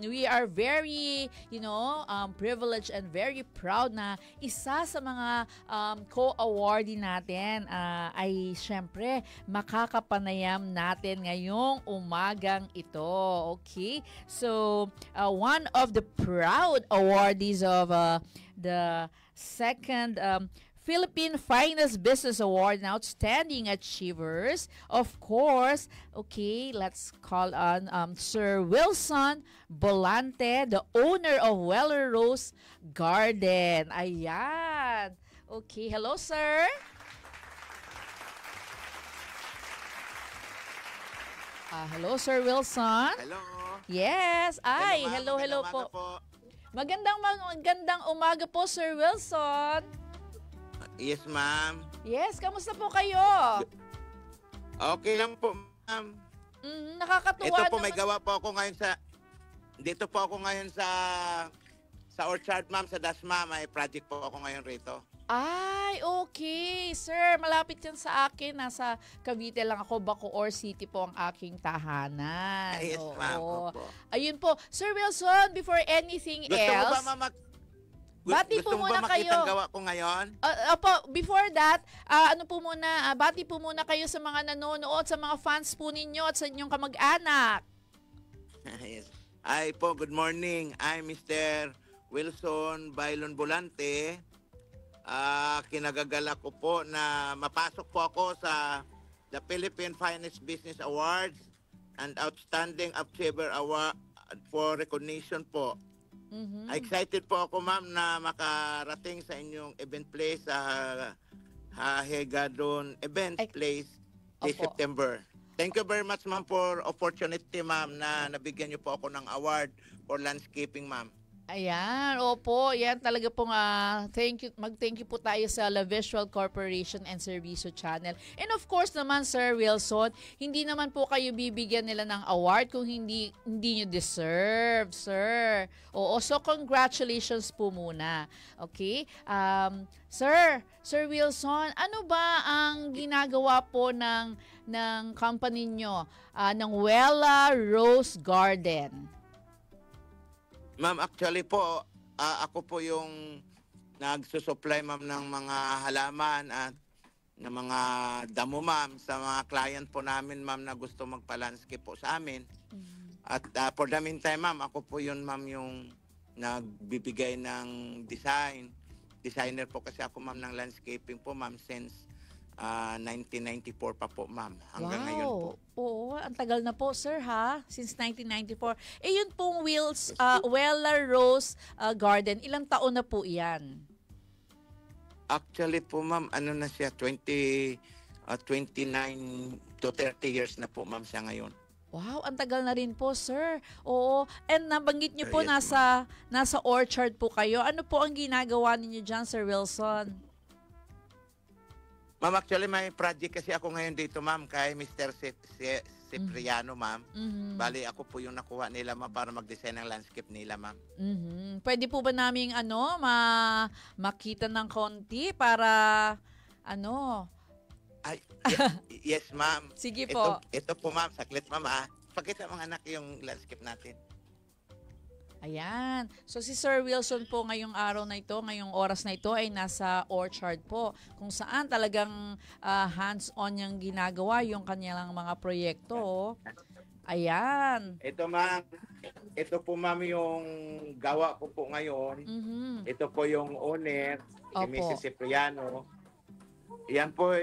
we are very, privileged and very proud na isa sa mga co-awardee natin ay syempre makakapanayam natin ngayong umagang ito. Okay? So, one of the proud awardees of the second Philippine Finest Business Award and Outstanding Achievers. Of course, okay, let's call on Sir Wilson Bolante, the owner of Weller Rose Garden. Ayan. Okay, hello sir. Hello Sir Wilson. Hello. Yes. Ay, hello po. Magandang umaga po Sir Wilson. Yes, ma'am. Yes, kamusta po kayo? Okay lang po, ma'am. Nakakatuwa Ito po, naman. may gawa po ako ngayon dito po ako ngayon sa Orchard, ma'am, sa Dasma. May project po ako ngayon rito. Ay, okay. Sir, malapit yan sa akin. Nasa Cavite lang ako. Bacoor City po ang aking tahanan. Yes, ma'am. Opo. Ayun po. Sir Wilson, before anything Gusto else... mo ba, ma'am, bati gusto po mo muna ba kayo. makita ang gawa ko ngayon? Opo, before that, bati po muna kayo sa mga nanonood, sa mga fans po ninyo at sa inyong kamag-anak. Yes. Ay po, good morning. I'm Mr. Wilson Bailon Bolante. Kinagagala ko po na mapasok po ako sa the Philippine Finest Business Awards and Outstanding Achiever Award for recognition po. Excited po ako, ma'am, na makarating sa inyong event place sa Hegadon Event Place this September. Thank you very much, ma'am, for opportunity, ma'am, na nabigyan niyo po ako ng award for landscaping, ma'am. Ayan, opo, yan talaga pong mag-thank you po tayo sa La Visual Corporation and Servicio Channel. And of course naman, Sir Wilson, hindi naman po kayo bibigyan nila ng award kung hindi nyo deserve, sir. Oo, so congratulations po muna. Okay? Sir Wilson, ano ba ang ginagawa po ng company nyo, ng Weller Rose Garden? Ma'am, actually po, ako po yung nagsusupply, ma'am, ng mga halaman at ng mga damo, ma'am, sa mga client po namin, ma'am, na gusto magpa-landscape po sa amin. At for the meantime, ma'am, ako po yun, ma'am, yung nagbibigay ng design. Designer po kasi ako, ma'am, ng landscaping po, ma'am, since 1994 pa po, ma'am. Hanggang ngayon po. Oo, ang tagal na po, sir, ha? Since 1994. Yun pong Weller Rose Garden, ilang taon na po yan? Actually po, ma'am, ano na siya, 29 to 30 years na po, ma'am, siya ngayon. Wow, ang tagal na rin po, sir. Oo, and nabanggit niyo po Yes, nasa orchard po kayo. Ano po ang ginagawa ninyo dyan, Sir Wilson? Ma'am, actually may project kasi ako ngayon dito, ma'am, kay Mr. Cipriano, ma'am. Bali, ako po yung nakuha nila, ma'am, para mag-design ng landscape nila, ma'am. Pwede po ba naming makita ng konti para Ay, yes, ma'am. Sige po. Ito po, ma'am, saklit, ma'am, Pakita mga anak yung landscape natin. Ayan. So si Sir Wilson po ngayong araw na ito, ngayong oras na ito ay nasa orchard po kung saan talagang hands-on niyang ginagawa yung kanyang mga proyekto. Ayan. Ito, ma'am. Ito po, ma'am, yung gawa ko po ngayon. Ito po yung owner, si Mrs. Cipriano. Yan po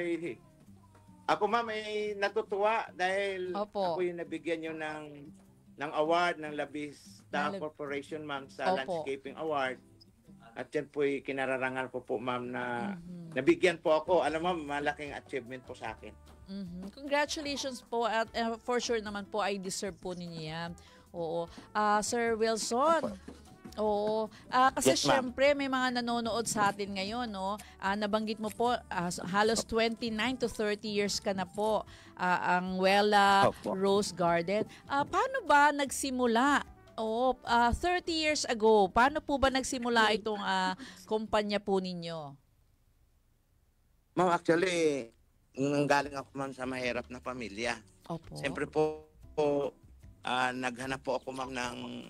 ako, ma'am, ay natutuwa dahil ako yung nabigyan nyo ng award ng Labis Corporation, ma'am, sa Landscaping Award. At yan po'y kinararangal ko po, ma'am, na nabigyan po ako. Alam mo, malaking achievement po sa akin. Congratulations po at for sure naman po ay deserve po ninyo yan. Oo. Sir Wilson, oo. Kasi yes, syempre may mga nanonood sa atin ngayon, no? Nabanggit mo po, halos 29 to 30 years ka na po ang Weller Rose Garden. Paano ba nagsimula? 30 years ago, paano po ba nagsimula itong kumpanya po ninyo? Ma'am, actually, nanggaling ako, ma'am, sa mahirap na pamilya. Opo. Siyempre po, naghanap po ako ma'am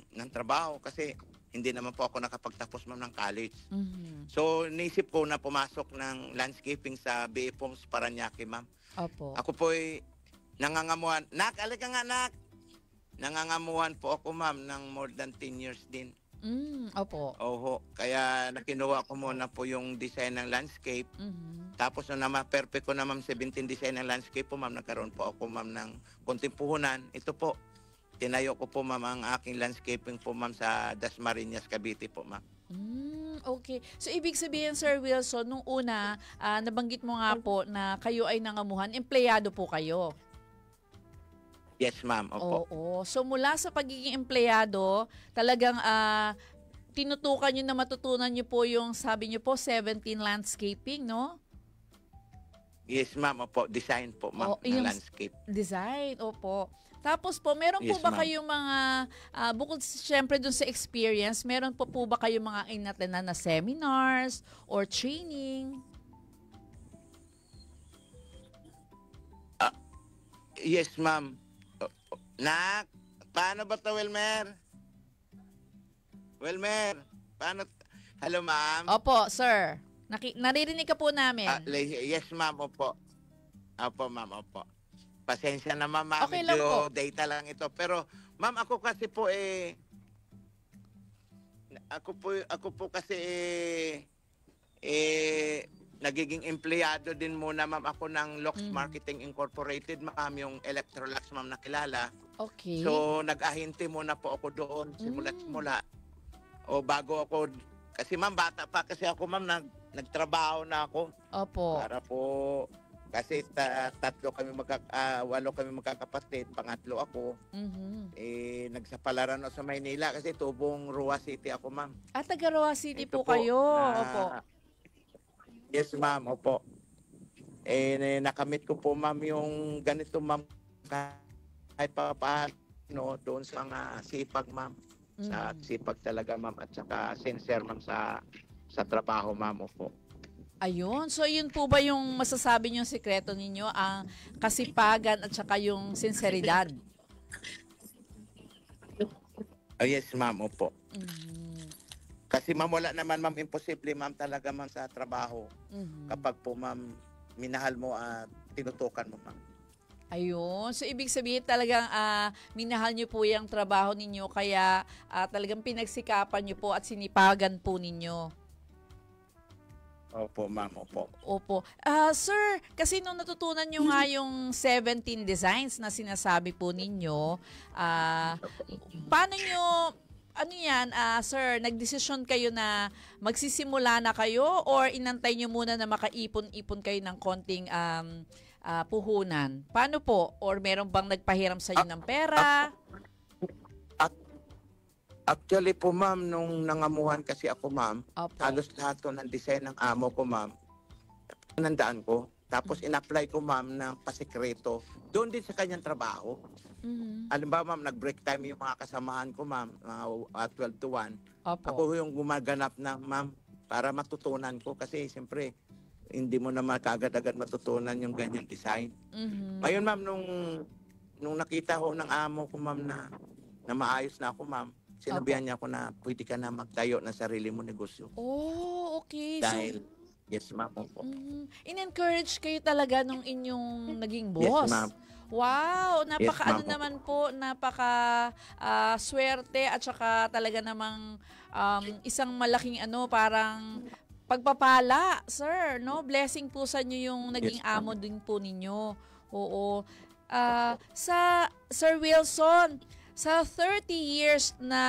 ng trabaho kasi hindi naman po ako nakapagtapos ma'am ng college. Mhm. So, naisip ko na pumasok ng landscaping sa BA Homes Paranaque, ma'am. Opo. Ako po ay nangangamuhan. Nak, alika nga, nak. Nangangamuhan po ako, ma'am, ng more than 10 years din. Opo. Oho. Kaya nakinuha ko muna po yung design ng landscape. Mhm. Tapos nung perfect ko na, ma'am, 17 design ng landscape po, ma'am, nagkaroon po ako, ma'am, ng konting puhunan. Ito po, tinayo ko po, ma'am, ang aking landscaping po, ma'am, sa Dasmariñas, Cavite po, ma'am. Okay. So, ibig sabihin, Sir Wilson, nung una, nabanggit mo nga po na kayo ay nangamuhan, empleyado po kayo. Yes, ma'am. Opo. Oo. So, mula sa pagiging empleyado, talagang tinutukan nyo na matutunan nyo po yung, sabi nyo po, 17 landscaping, no? Yes, ma'am. Opo. Design po, ma'am, Oh, ng yung landscape. design, opo. Tapos po, meron po Yes, ba ma'am. kayong mga, bukod syempre dun sa experience, meron po ba kayong mga inatenan na seminars or training? Yes, ma'am. Nak, paano ba to, Wilmer? Wilmer, paano? Hello, ma'am. Opo, sir. Naririnig ka po namin. Yes, ma'am. Opo. Opo, ma'am. Opo. Pasensya na, ma'am. Okay lang po. Medyo data lang ito. Pero, ma'am, ako kasi po ako po kasi nagiging empleyado din muna, ma'am, ako ng Lux Marketing Incorporated, ma'am, yung Electrolux, ma'am, nakilala. Okay. So, nag-ahinti muna po ako doon, simula. O bago ako, kasi ma'am, bata pa kasi ako, ma'am, nagtrabaho na ako. Opo. Para po, kasi walo kami magkakapatid, pangatlo ako. Mhm. Nagsapalaran ako sa Maynila kasi tubong Rua City ako, ma'am. Taga Roa City Ito po kayo. Opo. Yes, ma'am. Opo. Nakamit ko po, ma'am, yung ganito, ma'am, kahit pa paano doon sa mga sipag, ma'am. Sa sipag talaga, ma'am, at saka sincere, ma'am, sa trabaho, ma'am. Opo. Ayun. So, yun po ba yung masasabi niyong sikreto ninyo? Ang kasipagan at saka yung sinseridad? Yes, ma'am. Opo. Mhm. Kasi, ma'am, wala naman, ma'am, imposible, ma'am, talaga, ma'am, sa trabaho. Mhm. Kapag po, ma'am, minahal mo at tinutukan mo, ma'am. Ayun. So, ibig sabihin talagang minahal niyo po yung trabaho ninyo kaya talagang pinagsikapan niyo po at sinipagan po ninyo. Opo, ma'am. Opo. Opo. Sir, kasi nung natutunan nyo nga yung 17 designs na sinasabi po ninyo, paano nyo, ano yan, sir, nagdesisyon kayo na magsisimula na kayo or inantay nyo muna na makaipon-ipon kayo ng konting puhunan? Paano po? Or meron bang nagpahiram sa inyo ng pera? Actually po, ma'am, nung nangamuhan kasi ako, ma'am, Opo. halos lahat to ng design ng amo ko, ma'am, nandaan ko. Tapos in-apply ko, ma'am, ng pasikreto doon din sa kanyang trabaho. Mhm. Alam ba, ma'am, nag-break time yung mga kasamahan ko, ma'am, 12 to 1. Opo. Ako yung gumaganap na, ma'am, para matutunan ko kasi siyempre hindi mo naman kaagad-agad matutunan yung ganyang design. Mhm. Ngayon, ma'am, nung nakita ko ng amo ko, ma'am, na maayos na ako, ma'am, sinabihan niya ako na pwede ka na magtayo ng sarili mo negosyo. Oh, okay. Dahil, yes, ma'am. Opo. In-encourage kayo talaga nung inyong naging Yes, boss. ma'am. Wow, napaka Yes, ano ma'am. naman po, napaka swerte at saka talaga namang isang malaking parang pagpapala, sir, no? Blessing po sa inyo yung naging Yes, ma'am. amo din po ninyo. Oo. Sa Sir Wilson, sa 30 years na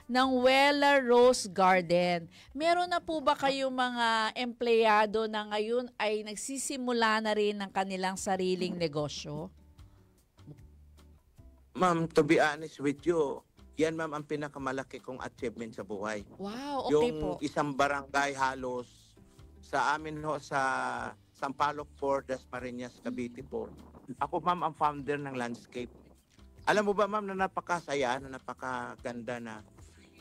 ng Wella Rose Garden, meron na po ba kayong mga empleyado na ngayon ay nagsisimula na rin ng kanilang sariling negosyo? Ma'am, to be honest with you, yan, ma'am, ang pinakamalaki kong achievement sa buhay. Wow, okay Yung po. isang barangay halos sa amin ho, sa Sampaloc Port, Dasmariñas, Cavite po. Ako, ma'am, ang founder ng landscape. Alam mo ba, ma'am, na napakasaya, na napakaganda na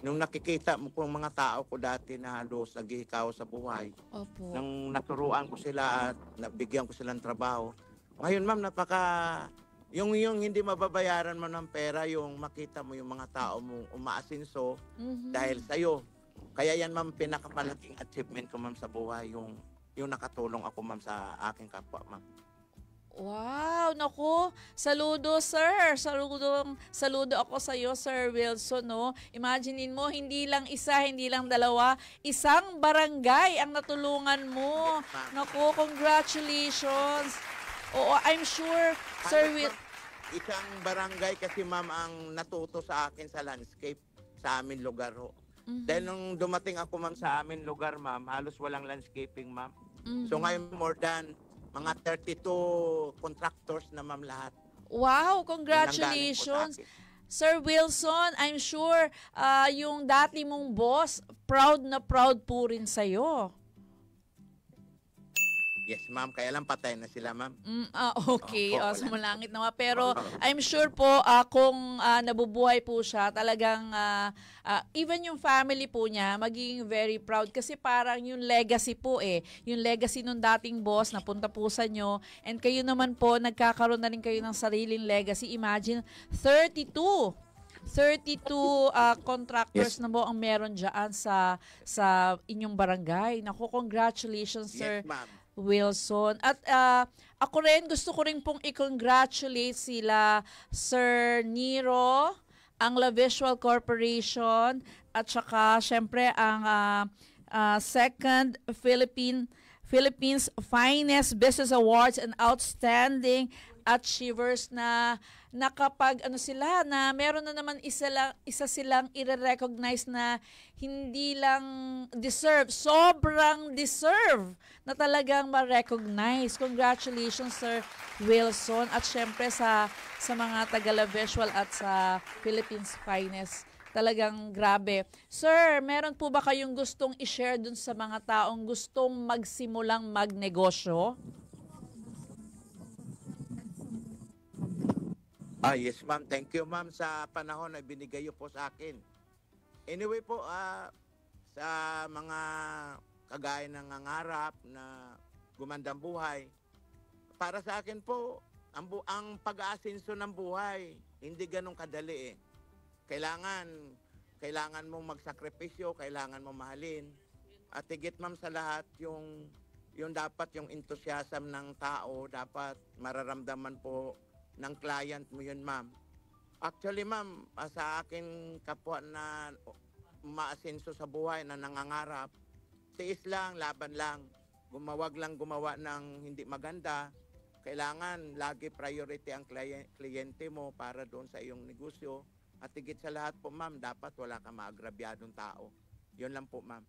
nung nakikita mo po mga tao ko dati na halos naghihikaw sa buhay, Opo. nang naturuan ko sila at nabigyan ko sila ng trabaho. Ngayon, ma'am, yung hindi mababayaran mo ng pera, yung makita mo yung mga tao mo umaasinso dahil sa'yo. Kaya yan, ma'am, pinakamalaking achievement ko, ma'am, sa buhay, yung nakatulong ako, ma'am, sa aking kapwa, ma'am. Wow, naku, saludo sir. Saludo ako sa iyo, Sir Wilson, no. Imaginein mo, hindi lang isa, hindi lang dalawa, isang barangay ang natulungan mo. Yes, ma'am. Naku, congratulations. Oo, I'm sure, Sir Will. Isang barangay kasi, ma'am, ang natuto sa akin sa landscape sa amin lugar ho. Dahil nung dumating ako, ma'am, sa amin lugar, ma'am, halos walang landscaping, ma'am. So ngayon more than mga 32 contractors na, ma'am, lahat. Wow, Yung nanggaling po sa congratulations. akin. Sir Wilson, I'm sure yung dati mong boss, proud na proud po rin sa'yo. Yes, ma'am. Kaya lang patay na sila, ma'am. Okay, Opo, wala. sumalangit naman. Pero Oo. I'm sure po kung nabubuhay po siya, talagang even yung family po niya, magiging very proud kasi parang yung legacy po yung legacy nung dating boss napunta po sa inyo, and kayo naman po, nagkakaroon na rin kayo ng sariling legacy. Imagine, 32 contractors Yes. na po ang meron dyan sa inyong barangay. Naku, congratulations, Sir Yes, ma'am. Wilson. At ako rin, gusto ko rin pong i-congratulate sila Sir Nero, ang La Visual Corporation, at saka syempre ang second Philippines Finest Business Awards and Outstanding Achievers na nakapag sila na meron na naman isa silang i-recognize na hindi lang deserve, sobrang deserve na talagang ma-recognize. Congratulations, Sir Wilson, at syempre sa mga taga Visual at sa Philippines Finest. Talagang grabe. Sir, meron po ba kayong gustong i-share dun sa mga taong gustong magsimulang magnegosyo? Yes, ma'am. Thank you, ma'am, sa panahon na binigay niyo po sa akin. Anyway po, sa mga kagaya ng nangangarap na gumandang buhay, para sa akin po, ang pag-aasinso ng buhay, hindi ganun kadali eh. Kailangan mong magsakripisyo, kailangan mong mahalin. At higit, ma'am, sa lahat, yung dapat yung enthusiasm ng tao, dapat mararamdaman po ng client mo yun, ma'am. Actually, ma'am, sa akin kapwa na umaasenso sa buhay na nangangarap, tiis lang, laban lang. Wag lang gumawa ng hindi maganda. Kailangan lagi priority ang kliyente mo para doon sa iyong negosyo. At higit sa lahat po, ma'am, dapat wala kang maagrabyadong tao. Yun lang po, ma'am.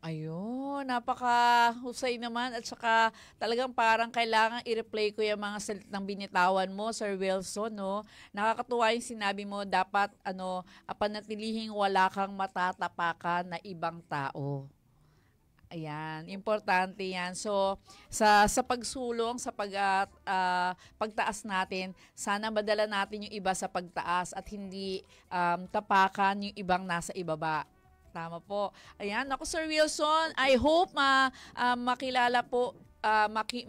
Ayun, napaka-husay naman, at saka talagang parang kailangan i-replay ko yung mga salitang binitawan mo, Sir Wilson, no? Nakakatuwa yung sinabi mo, dapat panatilihing wala kang matatapakan na ibang tao. Ayan, importante yan. So, sa pagsulong, sa pagtaas natin, sana madala natin yung iba sa pagtaas at hindi tapakan yung ibang nasa ibaba. Tama po. Ayan, ako, Sir Wilson, I hope makilala po,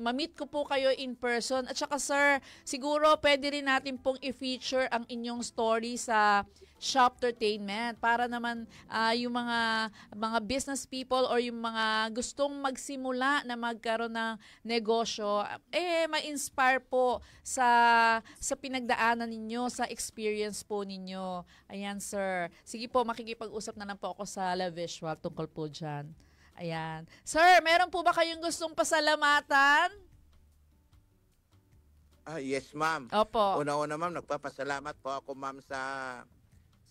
ma-meet ko po kayo in person. At saka, sir, siguro pwede rin natin pong i-feature ang inyong story sa Shoptertainment para naman yung mga business people or yung mga gustong magsimula na magkaroon ng negosyo, ma-inspire po sa pinagdaanan ninyo, sa experience po ninyo. Ayan, sir. Sige po, makikipag-usap na lang po ako sa La Visual tungkol po dyan. Ayan. Sir, meron po ba kayong gustong pasalamatan? Yes, ma'am. Opo. Una-una, ma'am, nagpapasalamat po ako, ma'am, sa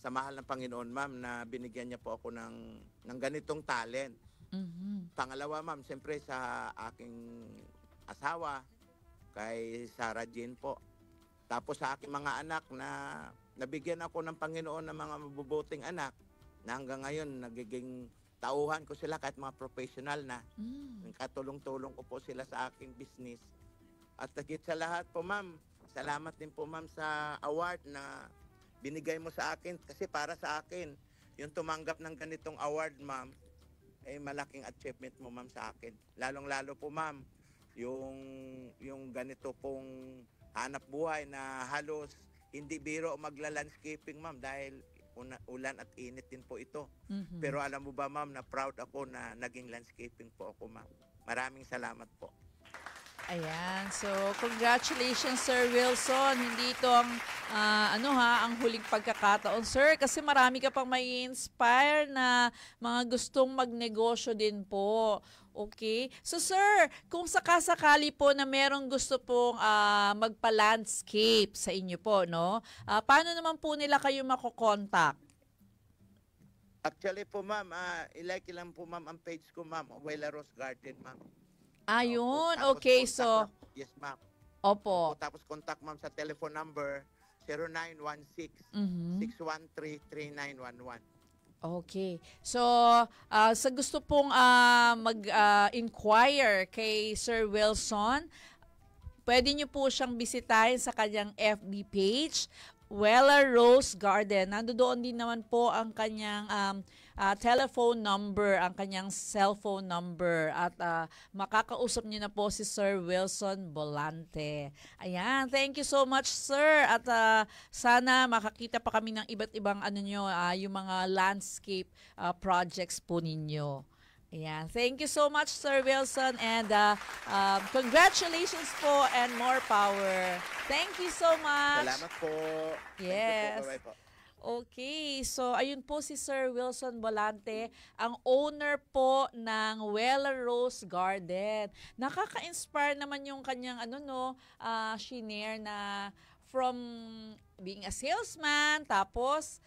mahal ng Panginoon, ma'am, na binigyan niya po ako ng ganitong talent. Mhm. Pangalawa, ma'am, siyempre sa aking asawa, kay Sarah Jean po. Tapos sa aking mga anak na nabigyan ako ng Panginoon ng mga mabubuting anak na hanggang ngayon nagiging tauhan ko sila kahit mga professional na. Katulong-tulong ko po sila sa aking business. At higit sa lahat po, ma'am, salamat din po, ma'am, sa award na binigay mo sa akin. Kasi para sa akin, yung tumanggap ng ganitong award, ma'am, ay malaking achievement mo, ma'am, sa akin. Lalong-lalo po, ma'am, yung ganito pong hanap buhay na halos hindi biro magla-landscaping, ma'am, dahil ulan at init din po ito. Mhm. Pero alam mo ba, ma'am, na proud ako na naging landscaping po ako, ma'am. Maraming salamat po. Ayan. So, congratulations, Sir Wilson. Hindi ito ang, ang huling pagkakataon, sir. Kasi marami ka pang may inspire na mga gustong magnegosyo din po. Okay? So, sir, kung sakasakali po na merong gusto pong magpa-landscape sa inyo po, no? Paano naman po nila kayo makokontak? Actually po, ma'am, ilike lang po, ma'am, ang page ko, ma'am, Wela Rose Garden, ma'am. Ayun. Tapos Okay, contact, so, ma'am. Yes, ma'am. opo. Tapos contact, ma'am, sa telephone number 0916-613-3911. Okay. So, sa gusto pong mag-inquire kay Sir Wilson, pwede nyo po siyang bisitahin sa kanyang FB page, Wela Rose Garden. Nandoon din naman po ang kanyang telephone number, ang kanyang cellphone number, at makakausap niyo na po si Sir Wilson Bolante. Ayan, thank you so much, sir. At sana makakita pa kami ng iba't ibang yung mga landscape projects po ninyo. Ayan, thank you so much, Sir Wilson, and congratulations po and more power. Thank you so much. Salamat po. Yes. Thank you po. Bye-bye po. Okay, so ayun po si Sir Wilson Bolante, ang owner po ng Wela Rose Garden. Nakaka-inspire naman yung kanyang shinare na from being a salesman, tapos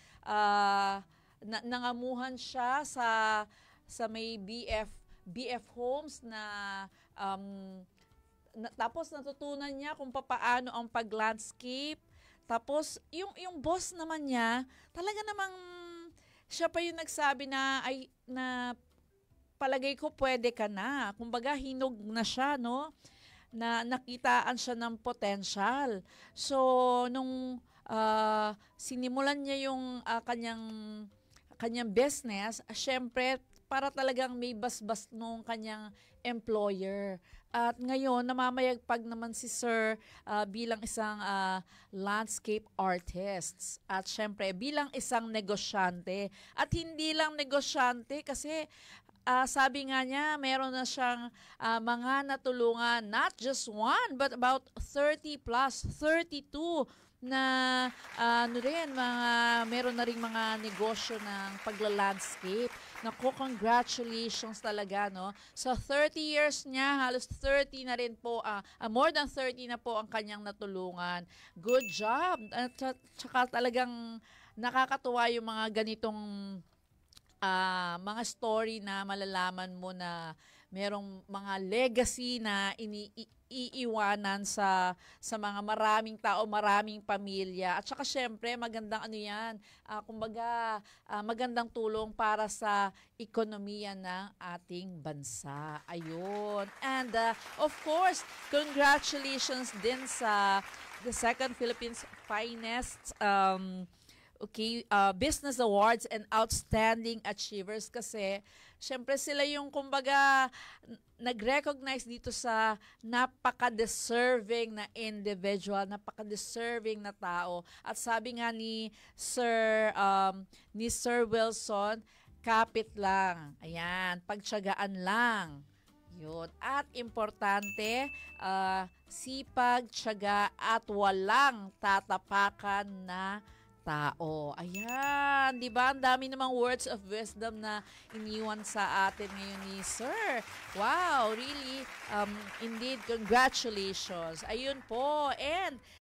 nangamuhan siya sa may BF Homes na tapos natutunan niya kung paano ang pag-landscape. Tapos yung boss naman niya, talaga namang siya pa yung nagsabi na palagay ko pwede ka na. Kumbaga hinog na siya, no? Na nakitaan siya ng potential. So nung sinimulan niya yung kanyang business, syempre para talagang may basbas nung kanyang employer. At ngayon, namamayagpag naman si Sir bilang isang landscape artist. At syempre, bilang isang negosyante. At hindi lang negosyante kasi sabi nga niya, meron na siyang mga natulungan, not just one, but about 30 plus, 32 na meron na ring mga negosyo ng pagla-landscape. Naku, congratulations talaga, no? So 30 years niya, halos 30 na rin po, more than 30 na po ang kanyang natulungan. Good job! At saka talagang nakakatuwa yung mga ganitong mga story na malalaman mo na merong mga legacy na iiwanan sa mga maraming tao, maraming pamilya. At saka syempre, magandang kumbaga, magandang tulong para sa ekonomiya ng ating bansa. Ayun. And of course, congratulations din sa the Second Philippines Finest Business Awards and Outstanding Achievers, kasi syempre sila yung kumbaga nag-recognize dito sa napaka-deserving na individual, napaka-deserving na tao. At sabi nga ni Sir Wilson, kapit lang. Ayan, pagtiyagaan lang. Yun. At importante, sipag, tiyaga at walang tatapakan na tao. Ayan, 'di ba? Ang dami namang words of wisdom na iniwan sa atin ngayon ni Sir. Wow, really indeed congratulations. Ayun po. And